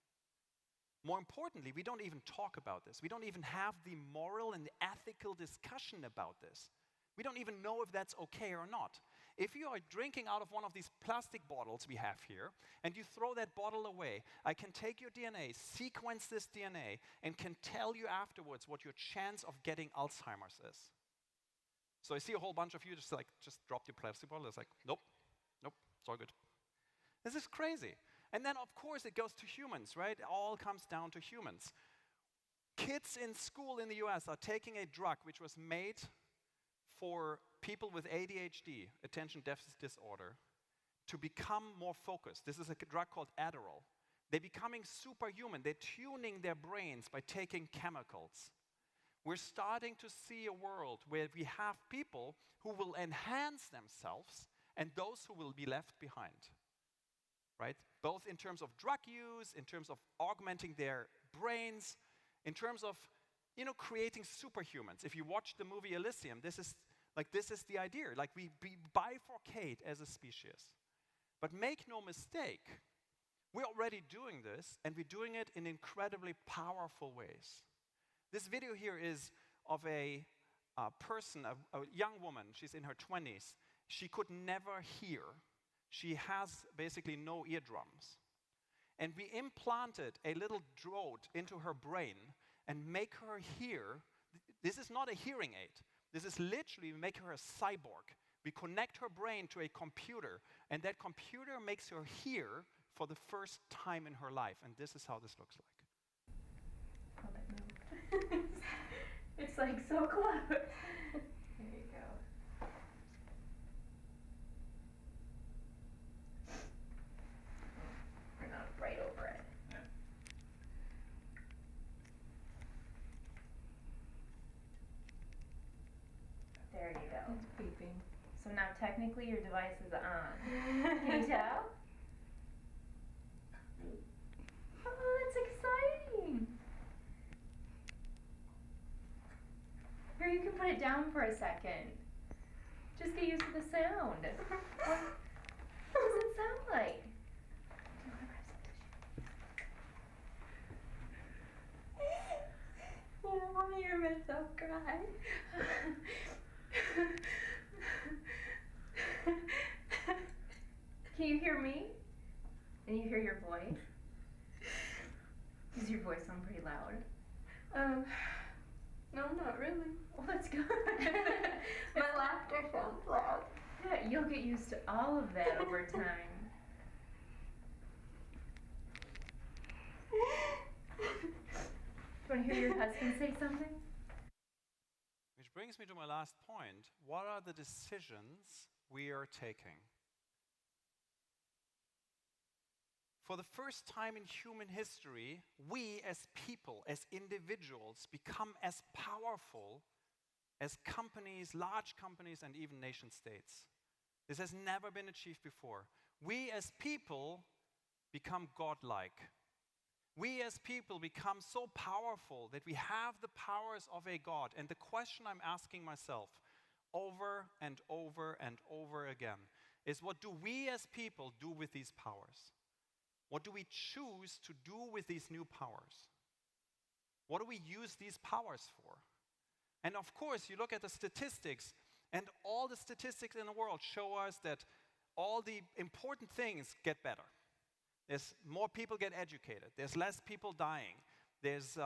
More importantly, we don't even talk about this. We don't even have the moral and the ethical discussion about this. We don't even know if that's okay or not. If you are drinking out of one of these plastic bottles we have here, and you throw that bottle away, I can take your DNA, sequence this DNA, and can tell you afterwards what your chance of getting Alzheimer's is. So I see a whole bunch of you just drop your plastic bottle. It's like, nope, it's all good. This is crazy. And then of course it goes to humans, right? It all comes down to humans. Kids in school in the US are taking a drug which was made for people with ADHD, attention deficit disorder, to become more focused. This is a drug called Adderall. They're becoming superhuman. They're tuning their brains by taking chemicals. We're starting to see a world where we have people who will enhance themselves and those who will be left behind, right? Both in terms of drug use, in terms of augmenting their brains, in terms of, creating superhumans. If you watch the movie Elysium, this is the idea. We bifurcate as a species. But make no mistake, we're already doing this, and we're doing it in incredibly powerful ways. This video here is of a person, a young woman. She's in her 20s. She could never hear. She has basically no eardrums. And we implanted a little drone into her brain and make her hear. This is not a hearing aid. This is literally make her a cyborg. We connect her brain to a computer, and that computer makes her hear for the first time in her life. And this is how this looks like. It's like so close. There you go. We're not right over it. There you go. It's beeping. So now technically your device is on. Can you tell? Oh, that's exciting. Here, you can put it down for a second. Just get used to the sound. What does it sound like? Oh, Mommy, you're gonna so cry. Can you hear me? And you hear your voice? Does your voice sound pretty loud? No, not really. Well, that's good. My laughter sounds loud. Yeah, you'll get used to all of that over time. Do you want to hear your husband say something? Which brings me to my last point. What are the decisions we are taking? For the first time in human history, we as people, as individuals, become as powerful as companies, large companies, and even nation states. This has never been achieved before. We as people become godlike. We as people become so powerful that we have the powers of a God. And the question I'm asking myself over and over and over again is, what do we as people do with these powers? What do we choose to do with these new powers? What do we use these powers for? And of course, you look at the statistics, and all the statistics in the world show us that all the important things get better. There's more people get educated. There's less people dying. There's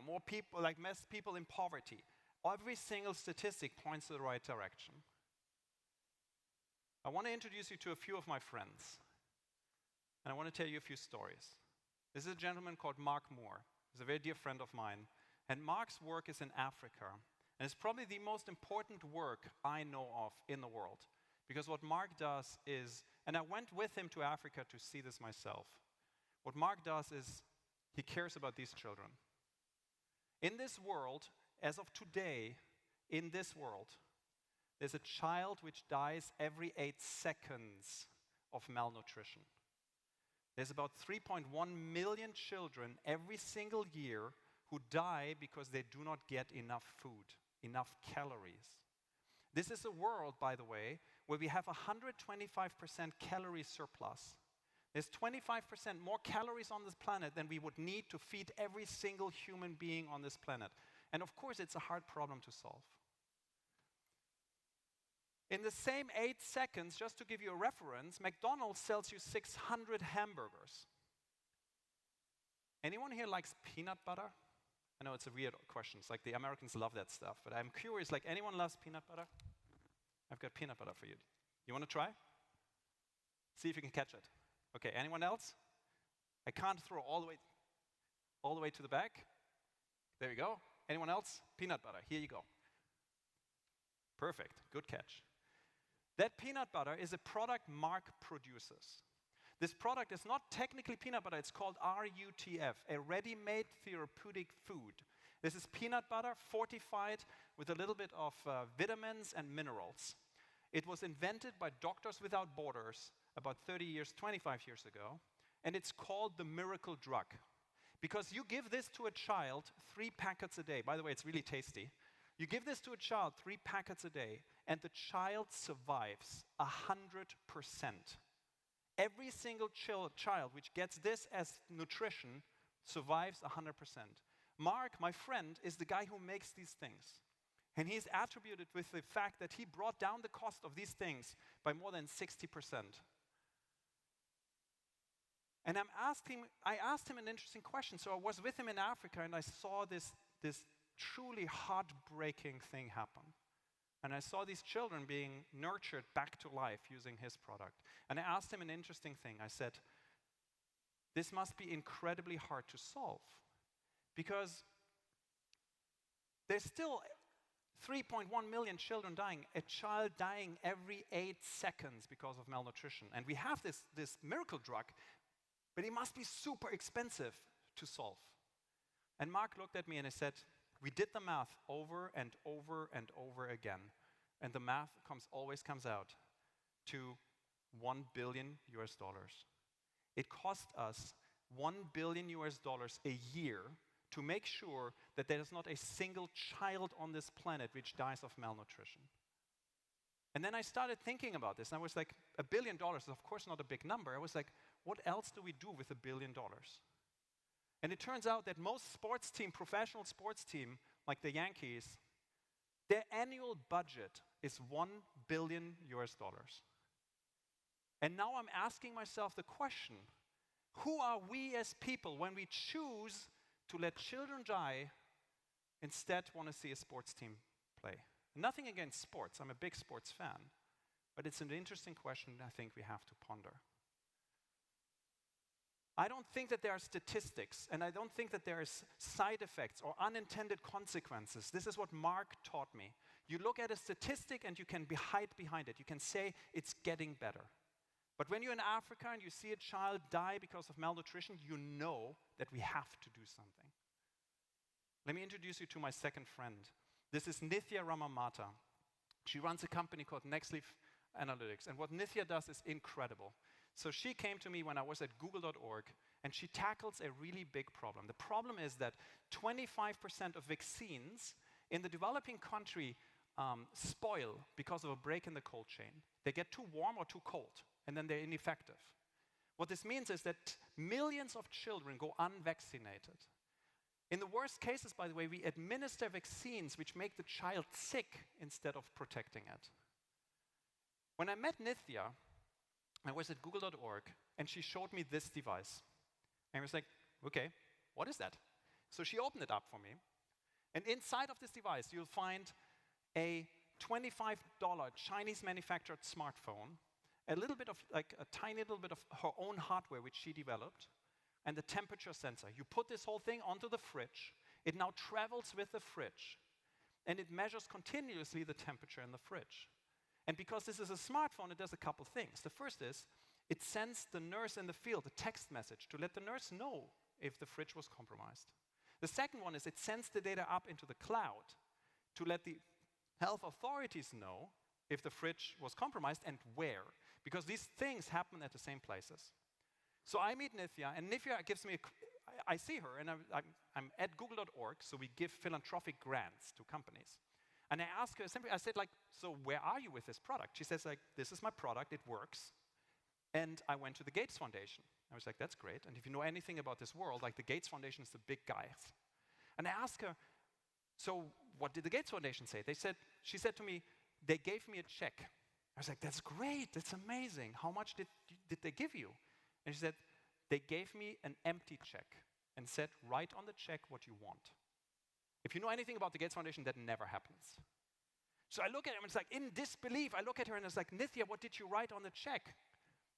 more people, less people in poverty. Every single statistic points to the right direction. I want to introduce you to a few of my friends. And I want to tell you a few stories. This is a gentleman called Mark Moore. He's a very dear friend of mine. And Mark's work is in Africa. And it's probably the most important work I know of in the world. Because what Mark does is, and I went with him to Africa to see this myself. What Mark does is he cares about these children. In this world, as of today, in this world, there's a child which dies every 8 seconds of malnutrition. There's about 3.1 million children every single year who die because they do not get enough food, enough calories. This is a world, by the way, where we have 125% calorie surplus. There's 25% more calories on this planet than we would need to feed every single human being on this planet. And of course, it's a hard problem to solve. In the same 8 seconds, just to give you a reference, McDonald's sells you 600 hamburgers. Anyone here likes peanut butter? I know it's a weird question. It's like the Americans love that stuff, but I'm curious, like, anyone loves peanut butter? I've got peanut butter for you. You want to try? See if you can catch it. Okay, anyone else? I can't throw all the way to the back. There you go. Anyone else? Peanut butter. Here you go. Perfect. Good catch. That peanut butter is a product Mark produces. This product is not technically peanut butter. It's called RUTF, a ready-made therapeutic food. This is peanut butter fortified with a little bit of vitamins and minerals. It was invented by Doctors Without Borders about 25 years ago, and it's called the miracle drug. Because you give this to a child 3 packets a day. By the way, it's really tasty. You give this to a child 3 packets a day, and the child survives 100%. Every single child which gets this as nutrition survives 100%. Mark, my friend, is the guy who makes these things. And he's attributed with the fact that he brought down the cost of these things by more than 60%. And I asked him an interesting question. So I was with him in Africa, and I saw this truly heartbreaking thing happen. And I saw these children being nurtured back to life using his product. And I asked him an interesting thing. I said, this must be incredibly hard to solve, because there's still 3.1 million children dying, a child dying every 8 seconds because of malnutrition. And we have this miracle drug, but it must be super expensive to solve. And Mark looked at me and he said, we did the math over and over and over again. And the math always comes out to $1 billion. It cost us $1 billion a year to make sure that there is not a single child on this planet which dies of malnutrition. And then I started thinking about this, and I was like, $1 billion is of course not a big number. I was like, what else do we do with $1 billion? And it turns out that most professional sports team, like the Yankees, their annual budget is $1 billion. And now I'm asking myself the question, who are we as people when we choose to let children die, instead want to see a sports team play? Nothing against sports, I'm a big sports fan, but it's an interesting question I think we have to ponder. I don't think that there are statistics, and I don't think that there is side effects or unintended consequences. This is what Mark taught me. You look at a statistic and you can hide behind it. You can say it's getting better. But when you're in Africa and you see a child die because of malnutrition, you know that we have to do something. Let me introduce you to my second friend. This is Nithya Ramamata. She runs a company called Nextleaf Analytics, and what Nithya does is incredible. So she came to me when I was at google.org, and she tackles a really big problem. The problem is that 25% of vaccines in the developing country spoil because of a break in the cold chain. They get too warm or too cold, and then they're ineffective. What this means is that millions of children go unvaccinated. In the worst cases, by the way, we administer vaccines which make the child sick instead of protecting it. When I met Nithya, I was at google.org, and she showed me this device. And I was like, okay, what is that? So she opened it up for me. And inside of this device, you'll find a $25 Chinese manufactured smartphone, a tiny little bit of her own hardware which she developed, and the temperature sensor. You put this whole thing onto the fridge. It now travels with the fridge, and it measures continuously the temperature in the fridge. And because this is a smartphone, it does a couple things. The first is, it sends the nurse in the field a text message to let the nurse know if the fridge was compromised. The second one is it sends the data up into the cloud to let the health authorities know if the fridge was compromised and where, because these things happen at the same places. So I meet Nithya, and Nithya gives me I see her, and I'm at google.org, so we give philanthropic grants to companies. And I ask her simply, I said, like, so where are you with this product? She says, like, this is my product, it works. And I went to the Gates Foundation. I was like, that's great. And if you know anything about this world, like the Gates Foundation is the big guys. And I asked her, so what did the Gates Foundation say? She said to me, they gave me a check. I was like, that's great, that's amazing. How much did they give you? And she said, they gave me an empty check and said, write on the check what you want. If you know anything about the Gates Foundation, that never happens. So I look at her, and it's like, in disbelief, I look at her and it's like, Nithya, what did you write on the check?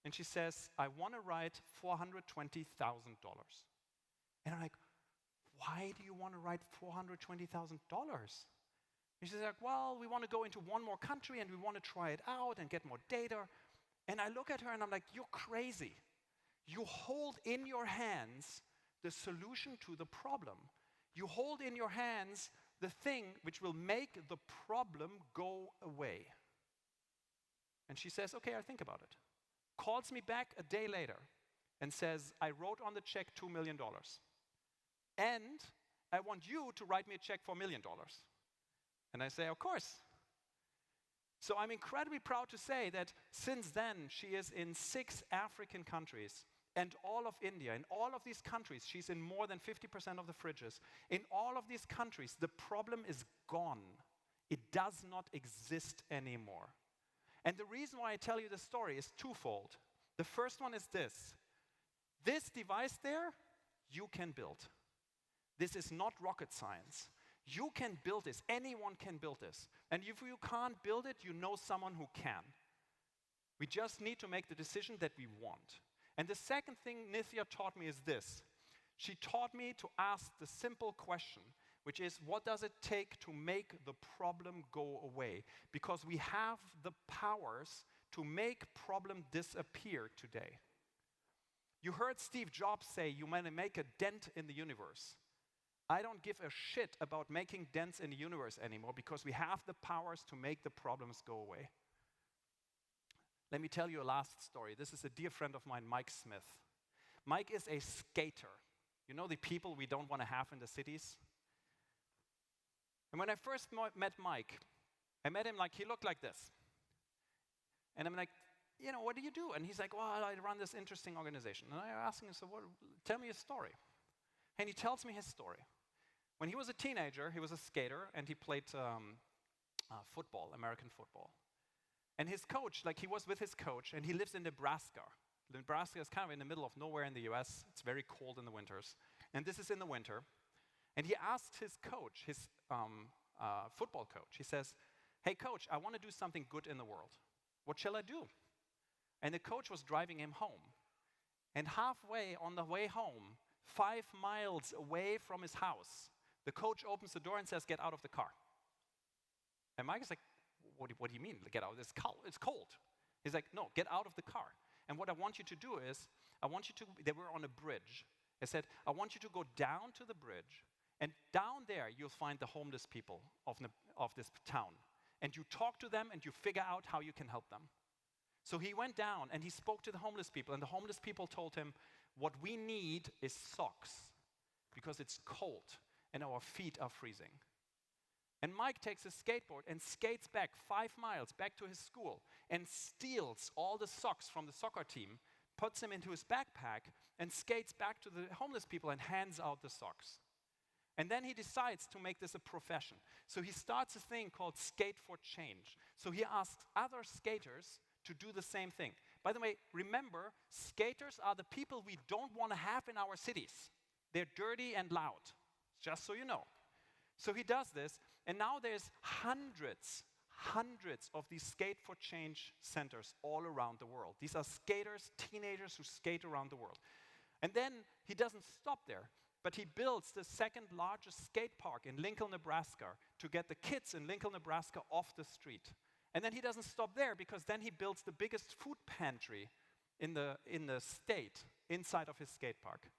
And she says, I want to write $420,000. And I'm like, why do you want to write $420,000? And she's like, well, we want to go into one more country and we want to try it out and get more data. And I look at her and I'm like, you're crazy. You hold in your hands the solution to the problem. You hold in your hands the thing which will make the problem go away. And she says, okay, I'll think about it. Calls me back a day later and says, I wrote on the check $2 million. And I want you to write me a check for $1 million. And I say, of course. So I'm incredibly proud to say that since then, she is in 6 African countries and all of India. In all of these countries, she's in more than 50% of the fridges. In all of these countries, the problem is gone. It does not exist anymore. And the reason why I tell you this story is twofold. The first one is this. This device there, you can build. This is not rocket science. You can build this. Anyone can build this. And if you can't build it, you know someone who can. We just need to make the decision that we want. And the second thing Nithya taught me is this. She taught me to ask the simple question, which is, what does it take to make the problem go away? Because we have the powers to make problem disappear today. You heard Steve Jobs say, you want to make a dent in the universe. I don't give a shit about making dents in the universe anymore because we have the powers to make the problems go away. Let me tell you a last story. This is a dear friend of mine, Mike Smith. Mike is a skater. You know the people we don't want to have in the cities? And when I first met Mike, I met him like, he looked like this. And I'm like, you know, what do you do? And he's like, well, I run this interesting organization. And I asked him, so tell me a story. And he tells me his story. When he was a teenager, he was a skater, and he played football, American football. And his coach, like he was with his coach, and he lives in Nebraska. Nebraska is kind of in the middle of nowhere in the US. It's very cold in the winters. And this is in the winter. And he asked his coach, his football coach, he says, hey coach, I want to do something good in the world. What shall I do? And the coach was driving him home. And halfway on the way home, 5 miles away from his house, the coach opens the door and says, get out of the car. And Mike is like, what do you mean, get out? It's cold. He's like, no, get out of the car. And what I want you to do is, they were on a bridge. I said, I want you to go down to the bridge, and down there you'll find the homeless people of this town. And you talk to them and you figure out how you can help them. So he went down and he spoke to the homeless people, and the homeless people told him, what we need is socks, because it's cold and our feet are freezing. And Mike takes his skateboard and skates back 5 miles back to his school and steals all the socks from the soccer team, puts them into his backpack, and skates back to the homeless people and hands out the socks. And then he decides to make this a profession. So he starts a thing called Skate for Change. So he asks other skaters to do the same thing. By the way, remember, skaters are the people we don't want to have in our cities. They're dirty and loud, just so you know. So he does this, and now there's hundreds of these Skate for Change centers all around the world. These are skaters, teenagers who skate around the world. And then he doesn't stop there, but he builds the second largest skate park in Lincoln, Nebraska, to get the kids in Lincoln, Nebraska off the street. And then he doesn't stop there, because then he builds the biggest food pantry in the state inside of his skate park.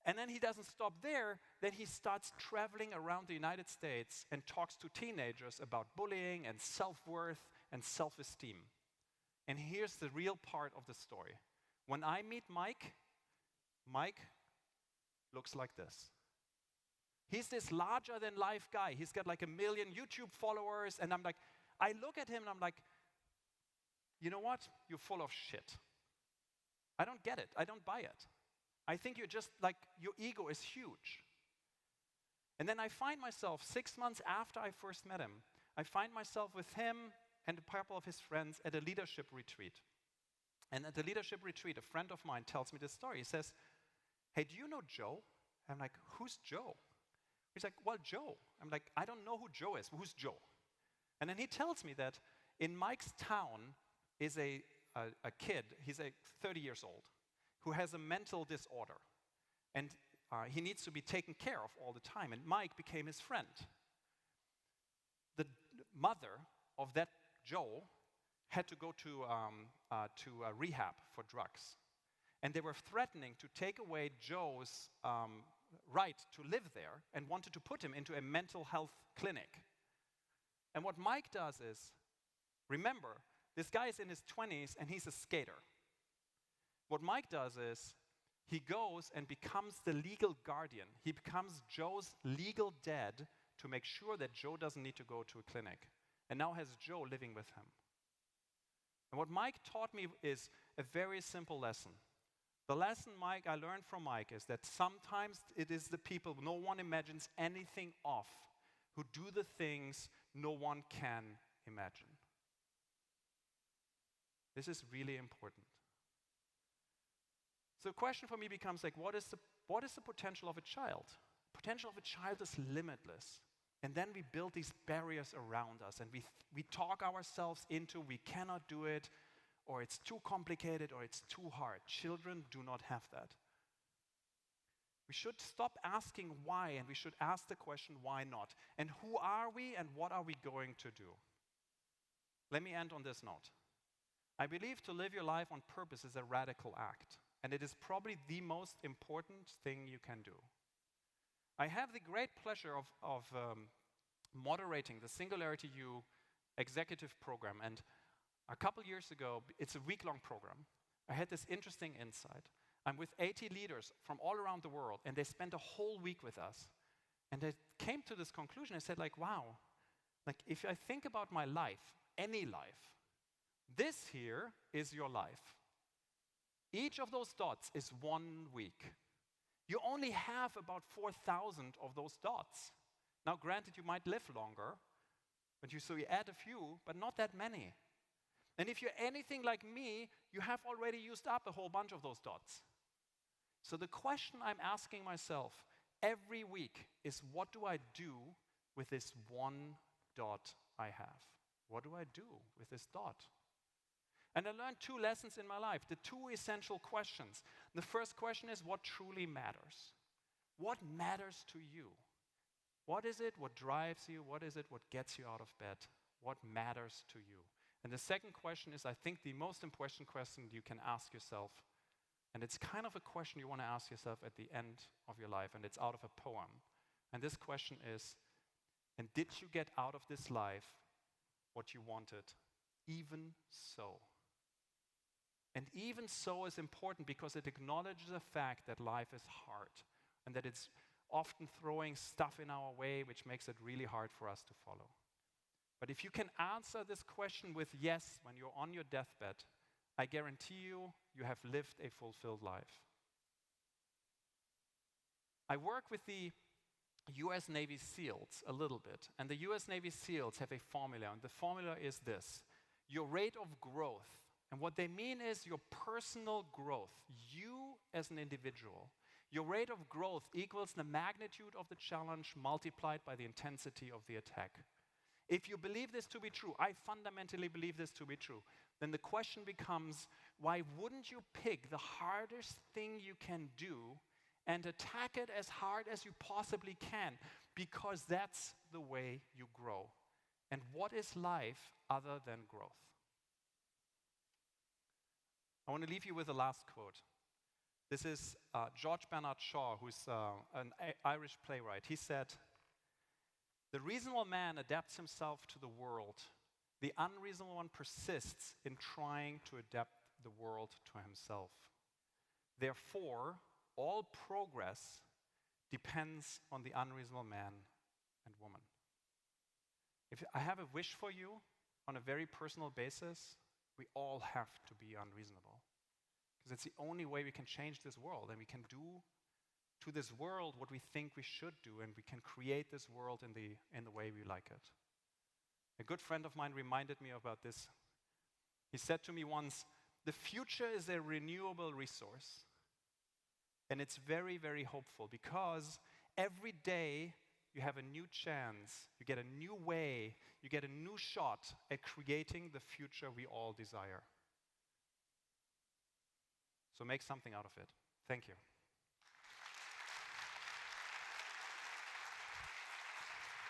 And then he doesn't stop there, then he starts traveling around the United States and talks to teenagers about bullying and self-worth and self-esteem. And here's the real part of the story. When I meet Mike, Mike looks like this. He's this larger-than-life guy. He's got like 1 million YouTube followers, and I'm like, I look at him and I'm like, you know what? You're full of shit. I don't get it. I don't buy it. I think you're just like, your ego is huge. And then I find myself, 6 months after I first met him, I find myself with him and a couple of his friends at a leadership retreat. And at the leadership retreat, a friend of mine tells me this story. He says, hey, do you know Joe? I'm like, who's Joe? He's like, well, Joe. I'm like, I don't know who Joe is. Who's Joe? And then he tells me that in Mike's town is a kid, he's 30 years old, who has a mental disorder. And he needs to be taken care of all the time. And Mike became his friend. The mother of that Joe had to go to rehab for drugs. And they were threatening to take away Joe's right to live there and wanted to put him into a mental health clinic. And what Mike does is, remember, this guy is in his 20s and he's a skater. What Mike does is, he goes and becomes the legal guardian. He becomes Joe's legal dad to make sure that Joe doesn't need to go to a clinic, and now has Joe living with him. And what Mike taught me is a very simple lesson. The lesson I learned from Mike is that sometimes it is the people no one imagines anything of who do the things no one can imagine. This is really important. So the question for me becomes like, what is the potential of a child? Potential of a child is limitless. And then we build these barriers around us, and we talk ourselves into we cannot do it, or it's too complicated, or it's too hard. Children do not have that. We should stop asking why, and we should ask the question, why not? And who are we, and what are we going to do? Let me end on this note. I believe to live your life on purpose is a radical act, and it is probably the most important thing you can do. I have the great pleasure of moderating the SingularityU executive program, and a couple years ago, it's a week-long program, I had this interesting insight. I'm with 80 leaders from all around the world, and they spent a whole week with us. And they came to this conclusion. I said, like, wow, like if I think about my life, any life, this here is your life. Each of those dots is 1 week. You only have about 4,000 of those dots. Now, granted, you might live longer, so you add a few, but not that many. And if you're anything like me, you have already used up a whole bunch of those dots. So the question I'm asking myself every week is, what do I do with this 1 dot I have? What do I do with this dot? And I learned 2 lessons in my life, the 2 essential questions. The first question is, what truly matters? What matters to you? What is it? What drives you? What is it? What gets you out of bed? What matters to you? And the second question is, I think, the most important question you can ask yourself, and it's kind of a question you want to ask yourself at the end of your life, and it's out of a poem. And this question is, and did you get out of this life what you wanted? Even so. And even so is important because it acknowledges the fact that life is hard and that it's often throwing stuff in our way which makes it really hard for us to follow. But if you can answer this question with yes when you're on your deathbed, I guarantee you, you have lived a fulfilled life. I work with the US Navy SEALs a little bit, and the US Navy SEALs have a formula, and the formula is this: your rate of growth. And what they mean is your personal growth, you as an individual. Your rate of growth equals the magnitude of the challenge multiplied by the intensity of the attack. If you believe this to be true, I fundamentally believe this to be true, then the question becomes, why wouldn't you pick the hardest thing you can do and attack it as hard as you possibly can? Because that's the way you grow. And what is life other than growth? I want to leave you with the last quote. This is George Bernard Shaw, who's an Irish playwright. He said, "The reasonable man adapts himself to the world. The unreasonable one persists in trying to adapt the world to himself. Therefore, all progress depends on the unreasonable man and woman." If I have a wish for you on a very personal basis, we all have to be unreasonable. Because it's the only way we can change this world, and we can do to this world what we think we should do, and we can create this world in the way we like it. A good friend of mine reminded me about this. He said to me once, "The future is a renewable resource, and it's very, very hopeful because every day you have a new chance, you get a new way, you get a new shot at creating the future we all desire." So make something out of it. Thank you.